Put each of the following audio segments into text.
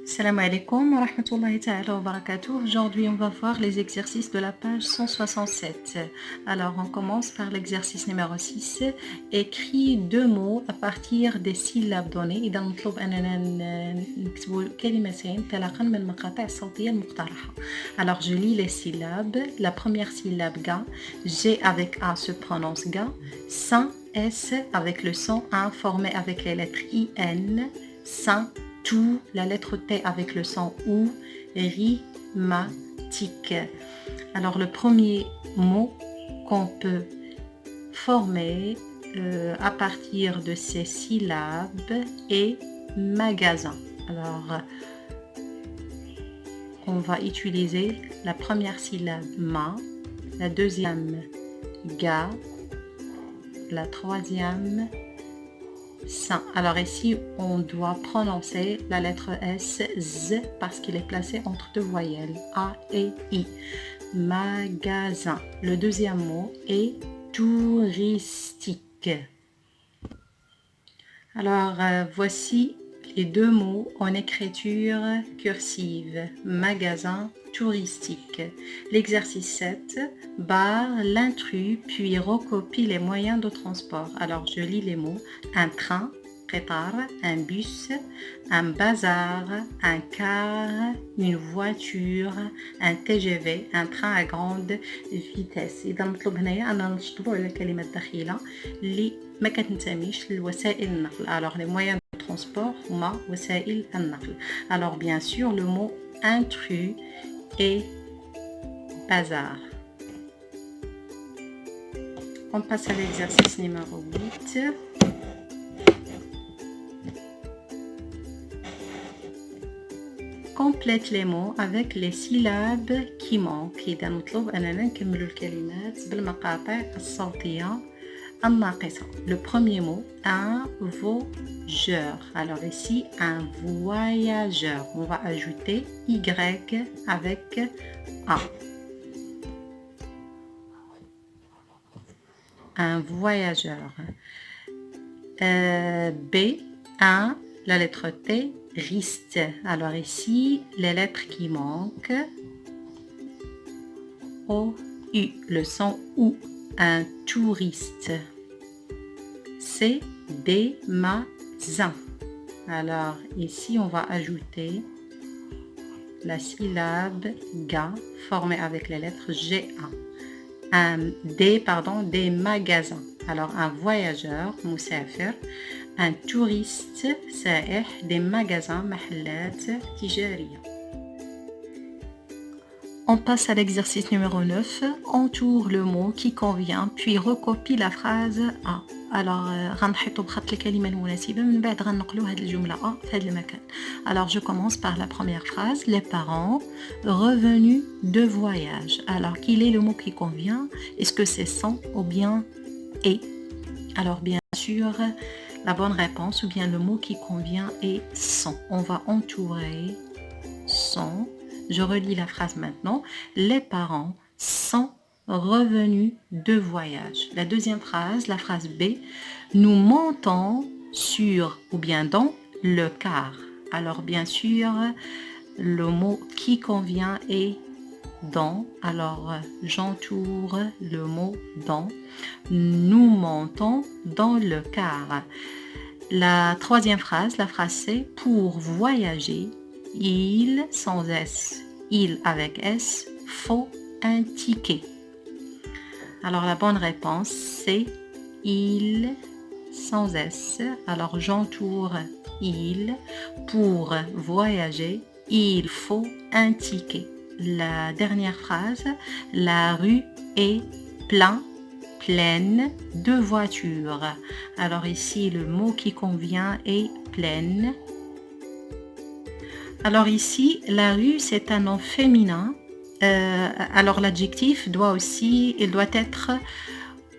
Salam alaikum wa rahmatullahi ta'ala wa barakatuh. Aujourd'hui, on va voir les exercices de la page 167. Alors, on commence par l'exercice numéro 6. Écris deux mots à partir des syllabes données. إذا نطلب أننا نكتب كلمتين تلاقا من المقاطع الصوتية المقترحة. Alors, je lis les syllabes. La première syllabe ga. G avec A se prononce ga. Sain, S avec le son A formé avec les lettres IN. Sain, tout, la lettre T avec le son OU, rimatique. Alors le premier mot qu'on peut former à partir de ces syllabes est magasin. Alors on va utiliser la première syllabe ma, la deuxième ga, la troisième sain. Alors ici, on doit prononcer la lettre S, Z, parce qu'il est placé entre deux voyelles, A et I. Magasin. Le deuxième mot est touristique. Alors, voici les deux mots en écriture cursive. Magasin, touristique. L'exercice 7, barre l'intrus puis recopie les moyens de transport. Alors je lis les mots. Un train, قطار, un bus, un bazar, un car, une voiture, un TGV, un train à grande vitesse. إذا مطلوب هنايا أننا نشطبوا على الكلمات الدخيلة اللي ما كتنتميش لوسائل النقل. Alors les moyens de transport هما وسائل النقل. Alors bien sûr le mot intrus et bazar. On passe à l'exercice numéro 8. Complète les mots avec les syllabes qui manquent. إذا نطلب أننا نكملوا الكلمات بالمقاطع الصوتية الناقصة. Le premier mot, un voyageur. Alors ici, un voyageur. On va ajouter Y avec A. Un voyageur. B, un, la lettre T, riste. Alors ici, les lettres qui manquent. O, U, le son OU. Un touriste. C, des magasins. Alors ici, on va ajouter la syllabe ga formée avec les lettres GA. Des magasins. Alors un voyageur, مسافر, un touriste, سائح, des magasins, محلات تجارية. On passe à l'exercice numéro 9. Entoure le mot qui convient, puis recopie la phrase A. Alors, غنحيطوا بخط الكلمة المناسبة من بعد غنقلوا هذه الجملة A في هذا المكان. Alors, je commence par la première phrase. Les parents revenus de voyage. Alors, quel est le mot qui convient? Est-ce que c'est sans ou bien et? Alors, bien sûr, la bonne réponse ou bien le mot qui convient est sans. On va entourer sans. Je relis la phrase maintenant. Les parents sont revenus de voyage. La deuxième phrase, la phrase B. Nous montons sur ou bien dans le car. Alors bien sûr, le mot qui convient est dans. Alors j'entoure le mot dans. Nous montons dans le car. La troisième phrase, la phrase C. Pour voyager, il sans S, il avec S, faut un ticket. Alors la bonne réponse c'est il sans S. Alors j'entoure il. Pour voyager, il faut un ticket. La dernière phrase, la rue est pleine de voitures. Alors ici le mot qui convient est pleine. Alors ici, la rue, c'est un nom féminin. Alors l'adjectif doit être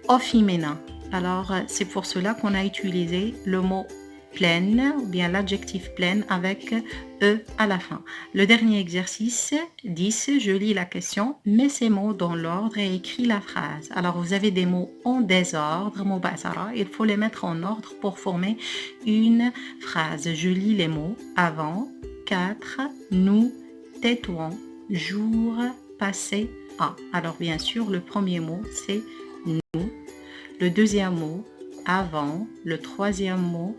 au féminin. Alors c'est pour cela qu'on a utilisé le mot pleine ou bien l'adjectif pleine avec E à la fin. Le dernier exercice, 10, je lis la question, mets ces mots dans l'ordre et écris la phrase. Alors vous avez des mots en désordre, مباشرة, il faut les mettre en ordre pour former une phrase. Je lis les mots avant, 4, nous, tétouan, jour, passé, à. Alors bien sûr, le premier mot c'est nous, le deuxième mot avant, le troisième mot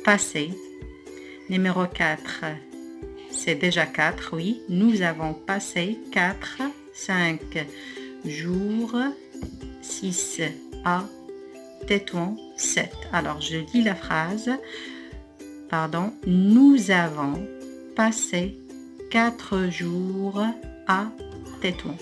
passé, numéro 4, c'est déjà 4, oui, nous avons passé 4, 5 jours, 6 à, tétouan, 7. Alors je lis la phrase, nous avons passé 4 jours à Tétouan.